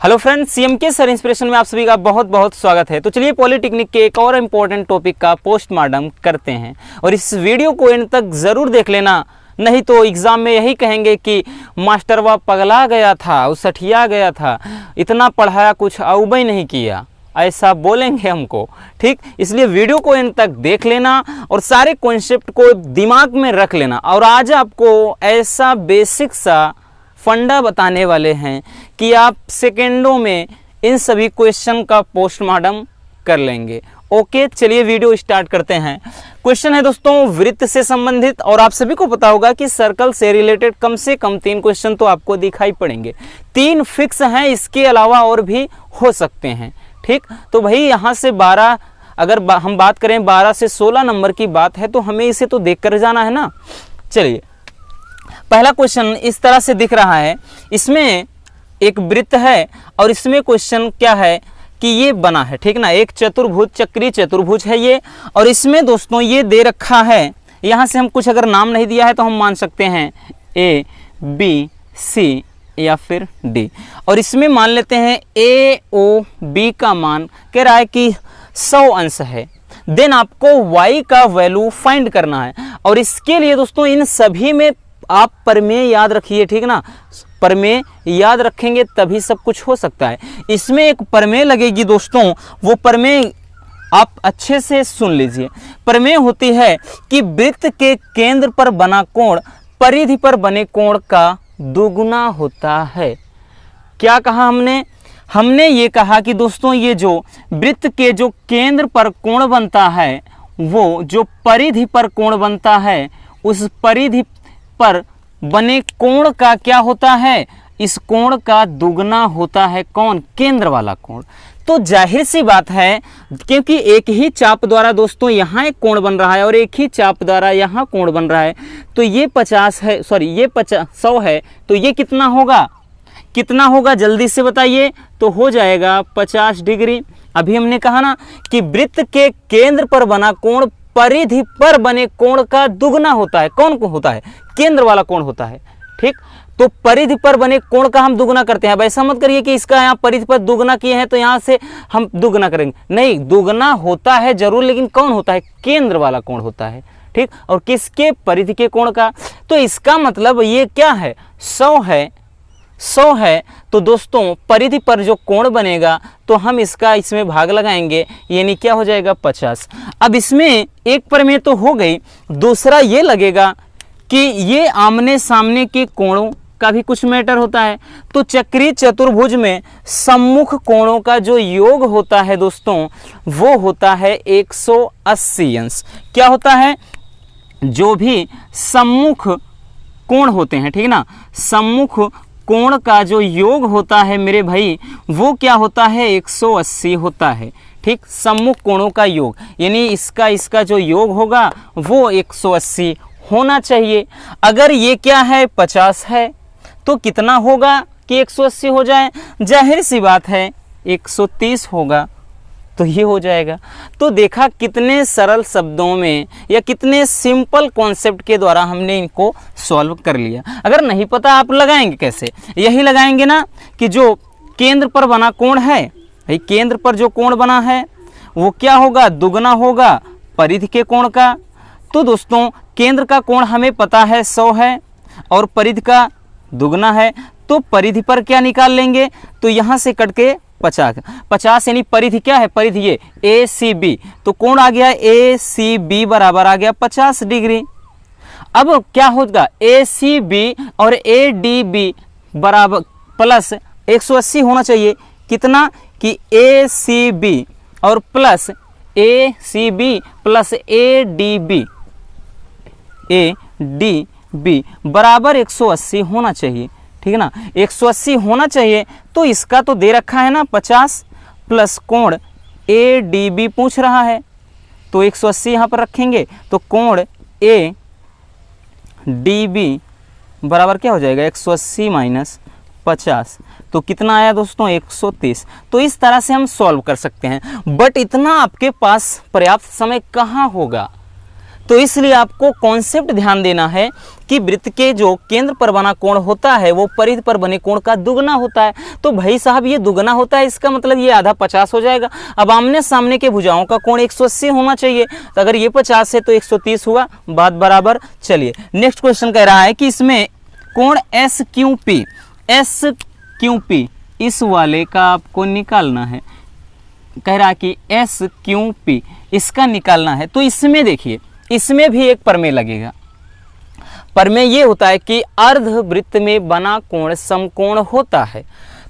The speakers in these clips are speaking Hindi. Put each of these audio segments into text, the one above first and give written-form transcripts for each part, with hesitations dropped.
हेलो फ्रेंड्स, सीएमके सर इंस्पिरेशन में आप सभी का बहुत बहुत स्वागत है। तो चलिए पॉलिटेक्निक के एक और इम्पोर्टेंट टॉपिक का पोस्टमार्टम करते हैं और इस वीडियो को एंड तक ज़रूर देख लेना, नहीं तो एग्ज़ाम में यही कहेंगे कि मास्टर वह पगला गया था, वो सठिया गया था, इतना पढ़ाया कुछ अउबई नहीं किया, ऐसा बोलेंगे हमको। ठीक, इसलिए वीडियो को एंड तक देख लेना और सारे कॉन्सेप्ट को दिमाग में रख लेना। और आज आपको ऐसा बेसिक सा फंडा बताने वाले हैं कि आप सेकेंडों में इन सभी क्वेश्चन का पोस्टमार्टम कर लेंगे। ओके, चलिए वीडियो स्टार्ट करते हैं। क्वेश्चन है दोस्तों वृत्त से संबंधित, और आप सभी को पता होगा कि सर्कल से रिलेटेड कम से कम 3 क्वेश्चन तो आपको दिखाई पड़ेंगे। 3 फिक्स हैं, इसके अलावा और भी हो सकते हैं। ठीक, तो भाई यहाँ से 12, अगर हम बात करें 12 से 16 नंबर की बात है तो हमें इसे तो देख कर जाना है ना। चलिए, पहला क्वेश्चन इस तरह से दिख रहा है। इसमें एक वृत्त है और इसमें क्वेश्चन क्या है कि ये बना है, ठीक ना, एक चतुर्भुज, चक्रीय चतुर्भुज है ये। और इसमें दोस्तों ये दे रखा है, यहाँ से हम कुछ अगर नाम नहीं दिया है तो हम मान सकते हैं ए, बी, सी या फिर डी। और इसमें मान लेते हैं ए, ओ, बी का मान कह रहा है कि 100 अंश है। देन आपको y का वैल्यू फाइंड करना है। और इसके लिए दोस्तों इन सभी में आप प्रमेय याद रखिए, ठीक ना, प्रमेय याद रखेंगे तभी सब कुछ हो सकता है। इसमें एक प्रमेय लगेगी दोस्तों, वो प्रमेय आप अच्छे से सुन लीजिए। प्रमेय होती है कि वृत्त के केंद्र पर बना कोण परिधि पर बने कोण का दुगुना होता है। क्या कहा हमने ये कहा कि दोस्तों ये जो वृत्त के जो केंद्र पर कोण बनता है, वो जो परिधि पर कोण बनता है, उस परिधि पर बने कोण का क्या होता है, इस कोण का दुगना होता है। कौन? केंद्र वाला कोण। तो जाहिर सी बात है, क्योंकि एक ही चाप द्वारा दोस्तों यहाँ एक कोण बन रहा है और एक ही चाप द्वारा यहाँ कोण बन रहा है, तो ये 50 है, सॉरी ये 100 है, तो ये कितना होगा जल्दी से बताइए। तो हो जाएगा 50 डिग्री। अभी हमने कहा ना कि वृत्त के केंद्र पर बना कोण परिधि पर बने कोण का दुगना होता है। कौन को होता है? केंद्र वाला कोण होता है। ठीक, तो परिधि पर बने कोण का हम दुगना करते हैं। अब ऐसा मत करिए कि इसका यहाँ परिधि पर दुगना किए हैं तो यहाँ से हम दुगना करेंगे, नहीं, दुगना होता है जरूर, लेकिन कौन होता है? केंद्र वाला कोण होता है। ठीक, और किसके? परिधि के कोण का। तो इसका मतलब ये क्या है? 100 है। तो दोस्तों परिधि पर जो कोण बनेगा तो हम इसमें भाग लगाएंगे, यानी क्या हो जाएगा? 50। अब इसमें एक प्रमेय तो हो गई, दूसरा ये लगेगा कि ये आमने सामने के कोणों का भी कुछ मैटर होता है। तो चक्रीय चतुर्भुज में सम्मुख कोणों का जो योग होता है दोस्तों, वो होता है 180 अंश। क्या होता है? जो भी सम्मुख कोण होते हैं, ठीक ना, सम्मुख कोण का जो योग होता है मेरे भाई, वो क्या होता है? 180 होता है। ठीक, सम्मुख कोणों का योग, यानी इसका जो योग होगा वो 180 होना चाहिए। अगर ये क्या है? 50 है, तो कितना होगा कि 180 हो जाए? जाहिर सी बात है 130 होगा, तो ये हो जाएगा। तो देखा कितने सरल शब्दों में या कितने सिंपल कॉन्सेप्ट के द्वारा हमने इनको सॉल्व कर लिया। अगर नहीं पता आप लगाएंगे कैसे? यही लगाएंगे ना कि जो केंद्र पर बना कोण है, भाई केंद्र पर जो कोण बना है वो क्या होगा? दुगना होगा परिधि के कोण का। तो दोस्तों केंद्र का कोण हमें पता है 100 है और परिधि का दुगना है, तो परिधि पर क्या निकाल लेंगे? तो यहाँ से कट के 50 यानी परिधि क्या है? परिधि ये ACB, तो कोण आ गया ACB बराबर आ गया 50 डिग्री। अब क्या होगा? ACB और ADB बराबर प्लस 180 होना चाहिए। कितना? कि ACB और प्लस ACB प्लस ADB बराबर 180 होना चाहिए, ठीक है ना, 180 होना चाहिए। तो इसका तो दे रखा है ना 50 प्लस कोण ADB पूछ रहा है, तो 180 यहाँ पर रखेंगे, तो कोण ADB बराबर क्या हो जाएगा? 180 माइनस 50, तो कितना आया दोस्तों? 130। तो इस तरह से हम सॉल्व कर सकते हैं, बट इतना आपके पास पर्याप्त समय कहाँ होगा? तो इसलिए आपको कॉन्सेप्ट ध्यान देना है कि वृत्त के जो केंद्र पर बना कोण होता है वो परिधि पर बने कोण का दुगना होता है। तो भाई साहब ये दुगना होता है, इसका मतलब ये आधा 50 हो जाएगा। अब आमने सामने के भुजाओं का कोण 180 होना चाहिए, तो अगर ये 50 है तो 130 हुआ, बात बराबर। चलिए नेक्स्ट क्वेश्चन कह रहा है कि इसमें कोण एस क्यू पी इस वाले का आपको निकालना है। कह रहा है कि एस क्यू पी इसका निकालना है। तो इसमें देखिए, इसमें भी एक प्रमेय लगेगा। प्रमेय ये होता है कि अर्धवृत्त में बना कोण समकोण होता है।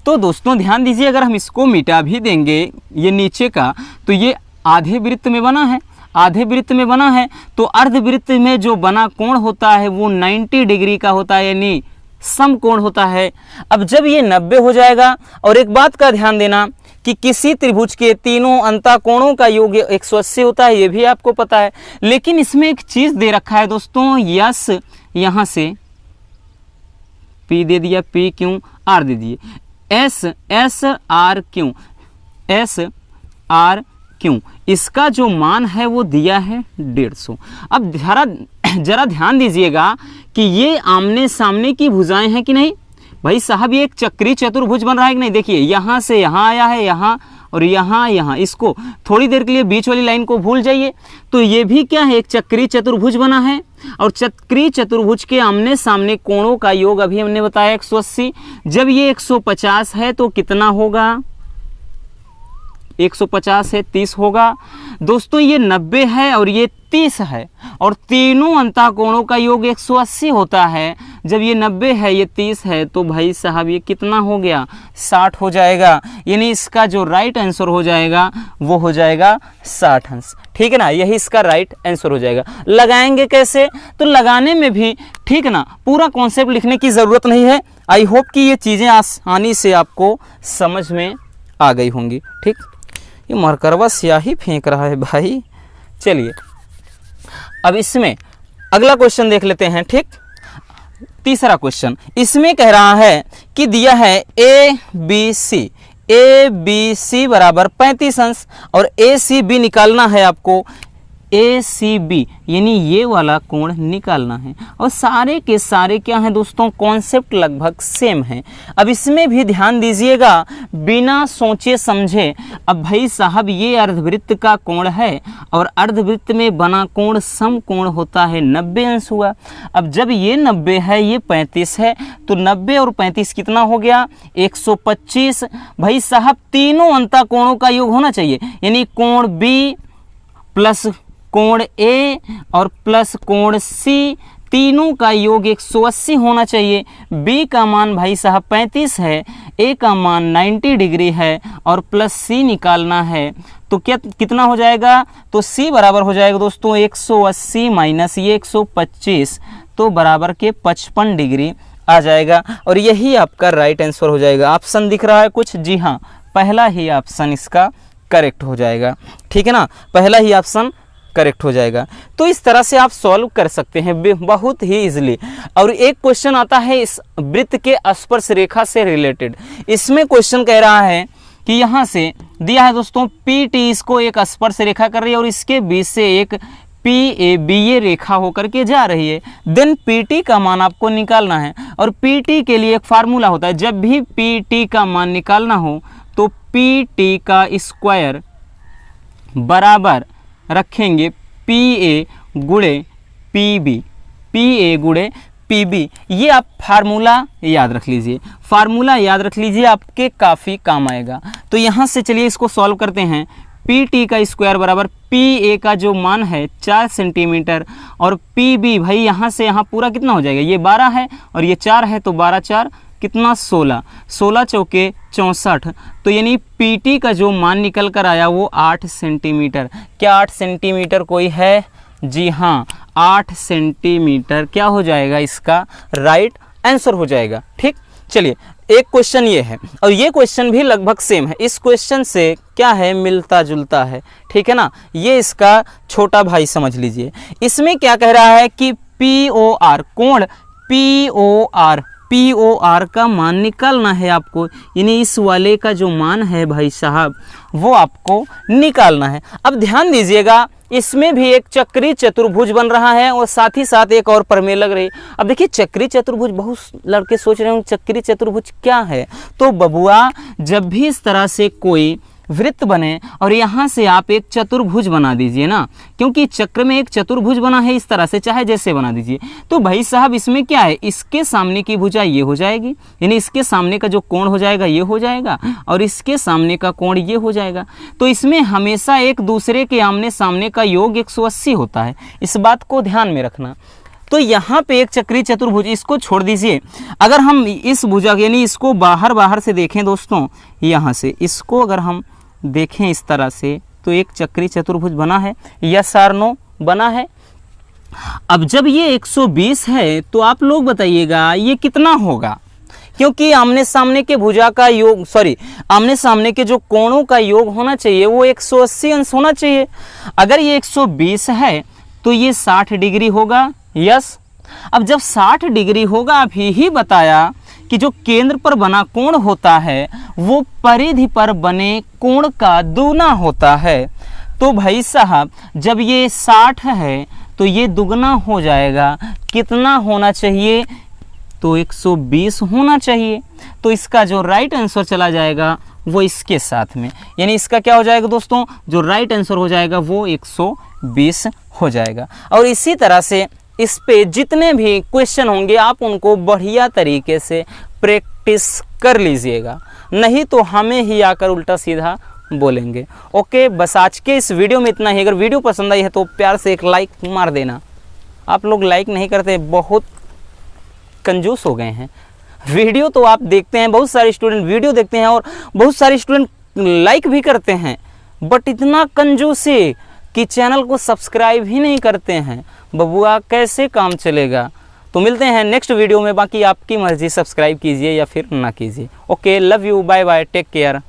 तो दोस्तों ध्यान दीजिए, अगर हम इसको मिटा भी देंगे ये नीचे का, तो ये आधे वृत्त में बना है, आधे वृत्त में बना है, तो अर्धवृत्त में जो बना कोण होता है वो 90 डिग्री का होता है, यानी समकोण होता है। अब जब ये 90 हो जाएगा, और एक बात का ध्यान देना कि किसी त्रिभुज के तीनों अंतःकोणों का योग 180 होता है, ये भी आपको पता है। लेकिन इसमें एक चीज दे रखा है दोस्तों, यस यहां से P दे दिया, P क्यों R दे दिए, एस आर क्यों इसका जो मान है वो दिया है 150। अब जरा ध्यान दीजिएगा कि ये आमने सामने की भुजाएं हैं कि नहीं। भाई साहब ये एक चक्री चतुर्भुज बन रहा है कि नहीं। देखिए यहाँ से यहाँ आया है, यहाँ और यहाँ, इसको थोड़ी देर के लिए बीच वाली लाइन को भूल जाइए। तो ये भी क्या है, एक चक्री चतुर्भुज बना है, और चक्री चतुर्भुज के आमने सामने कोणों का योग अभी हमने बताया 180। जब ये 150 है तो कितना होगा, 150 है 30 होगा। दोस्तों ये 90 है और ये 30 है, और तीनों अंतःकोणों का योग 180 होता है। जब ये 90 है ये 30 है, तो भाई साहब ये कितना हो गया, 60 हो जाएगा। यानी इसका जो राइट आंसर हो जाएगा वो हो जाएगा 60 अंश। ठीक है ना, यही इसका राइट आंसर हो जाएगा। लगाएंगे कैसे, तो लगाने में भी ठीक है ना, पूरा कॉन्सेप्ट लिखने की ज़रूरत नहीं है। आई होप कि ये चीज़ें आसानी से आपको समझ में आ गई होंगी। ठीक, ये मरकरवा स्याही फेंक रहा है भाई। चलिए अब इसमें अगला क्वेश्चन देख लेते हैं। ठीक, तीसरा क्वेश्चन इसमें कह रहा है कि दिया है ए बी सी बराबर 35 अंश, और ए सी बी निकालना है आपको। ए सी बी यानी ये वाला कोण निकालना है, और सारे के सारे क्या हैं दोस्तों, कॉन्सेप्ट लगभग सेम है। अब इसमें भी ध्यान दीजिएगा बिना सोचे समझे। अब भाई साहब ये अर्धवृत्त का कोण है, और अर्धवृत्त में बना कोण समकोण होता है, 90 अंश हुआ। अब जब ये 90 है ये 35 है, तो 90 और 35 कितना हो गया, 125। भाई साहब तीनों अंतःकोणों का योग होना चाहिए, यानी कोण बी प्लस कोण ए और प्लस कोण सी, तीनों का योग 180 होना चाहिए। बी का मान भाई साहब 35 है, ए का मान 90 डिग्री है, और प्लस सी निकालना है। तो क्या कितना हो जाएगा, तो सी बराबर हो जाएगा दोस्तों 180 माइनस ये 125, तो बराबर के 55 डिग्री आ जाएगा। और यही आपका राइट आंसर हो जाएगा। ऑप्शन दिख रहा है कुछ, जी हाँ, पहला ही ऑप्शन इसका करेक्ट हो जाएगा। ठीक है ना, पहला ही ऑप्शन करेक्ट हो जाएगा। तो इस तरह से आप सॉल्व कर सकते हैं बहुत ही इजीली। और एक क्वेश्चन आता है इस वृत्त के स्पर्श रेखा से रिलेटेड। इसमें क्वेश्चन कह रहा है कि यहाँ से दिया है दोस्तों पी टी, इसको एक स्पर्श रेखा कर रही है, और इसके बीच से एक पी ए बी ये रेखा होकर के जा रही है। देन पी टी का मान आपको निकालना है, और पी टी के लिए एक फार्मूला होता है। जब भी पी टी का मान निकालना हो तो पी टी का स्क्वायर बराबर रखेंगे पी ए गुणे पी बी, पी ए गुणे पी बी। ये आप फार्मूला याद रख लीजिए, फार्मूला याद रख लीजिए, आपके काफ़ी काम आएगा। तो यहाँ से चलिए इसको सॉल्व करते हैं। पी टी का स्क्वायर बराबर पी ए का जो मान है 4 सेंटीमीटर, और पी बी भाई यहाँ से यहाँ पूरा कितना हो जाएगा, ये 12 है और ये 4 है, तो 12 4 कितना 16, 16 चौके 64। तो यानी पीटी का जो मान निकल कर आया वो 8 सेंटीमीटर। क्या 8 सेंटीमीटर कोई है, जी हाँ 8 सेंटीमीटर क्या हो जाएगा, इसका राइट आंसर हो जाएगा। ठीक, चलिए एक क्वेश्चन ये है, और ये क्वेश्चन भी लगभग सेम है। इस क्वेश्चन से क्या है, मिलता जुलता है। ठीक है ना, ये इसका छोटा भाई समझ लीजिए। इसमें क्या कह रहा है कि पी ओ आर कोण पी ओ आर का मान निकालना है आपको, यानी इस वाले का जो मान है भाई साहब वो आपको निकालना है। अब ध्यान दीजिएगा इसमें भी एक चक्री चतुर्भुज बन रहा है और साथ ही साथ एक और प्रमेय लग रही। अब देखिए चक्री चतुर्भुज, बहुत लड़के सोच रहे होंगे चक्री चतुर्भुज क्या है। तो बबुआ जब भी इस तरह से कोई वृत्त बने और यहाँ से आप एक चतुर्भुज बना दीजिए ना, क्योंकि चक्र में एक चतुर्भुज बना है इस तरह से, चाहे जैसे बना दीजिए। तो भाई साहब इसमें क्या है, इसके सामने की भुजा ये हो जाएगी, यानी इसके सामने का जो कोण हो जाएगा ये हो जाएगा और इसके सामने का कोण ये हो जाएगा। तो इसमें हमेशा एक दूसरे के आमने सामने का योग 180 होता है, इस बात को ध्यान में रखना। तो यहाँ पे एक चक्री चतुर्भुज, इसको छोड़ दीजिए। अगर हम इस भुजा यानी इसको बाहर से देखें दोस्तों, यहाँ से इसको अगर हम देखें इस तरह से, तो एक चक्री चतुर्भुज बना है, यस और नो बना है। अब जब ये 120 है तो आप लोग बताइएगा ये कितना होगा, क्योंकि आमने सामने के भुजा का योग, आमने सामने के जो कोणों का योग होना चाहिए वो 180 अंश होना चाहिए। अगर ये 120 है तो ये 60 डिग्री होगा, यस। अब जब 60 डिग्री होगा, अभी ही बताया कि जो केंद्र पर बना कोण होता है वो परिधि पर बने कोण का दूना होता है। तो भाई साहब जब ये 60 है तो ये दुगना हो जाएगा, कितना होना चाहिए, तो 120 होना चाहिए। तो इसका जो राइट आंसर चला जाएगा वो इसके साथ में, यानी इसका क्या हो जाएगा दोस्तों, जो राइट आंसर हो जाएगा वो 120 हो जाएगा। और इसी तरह से इस पे जितने भी क्वेश्चन होंगे आप उनको बढ़िया तरीके से प्रैक्टिस कर लीजिएगा, नहीं तो हमें ही आकर उल्टा सीधा बोलेंगे। ओके, बस आज के इस वीडियो में इतना ही। अगर वीडियो पसंद आई है तो प्यार से एक लाइक मार देना। आप लोग लाइक नहीं करते, बहुत कंजूस हो गए हैं। वीडियो तो आप देखते हैं, बहुत सारे स्टूडेंट वीडियो देखते हैं और बहुत सारे स्टूडेंट लाइक भी करते हैं, बट इतना कंजूसी कि चैनल को सब्सक्राइब ही नहीं करते हैं। बबुआ कैसे काम चलेगा। तो मिलते हैं नेक्स्ट वीडियो में, बाकी आपकी मर्जी, सब्सक्राइब कीजिए या फिर ना कीजिए। Okay, love you, bye bye, take care.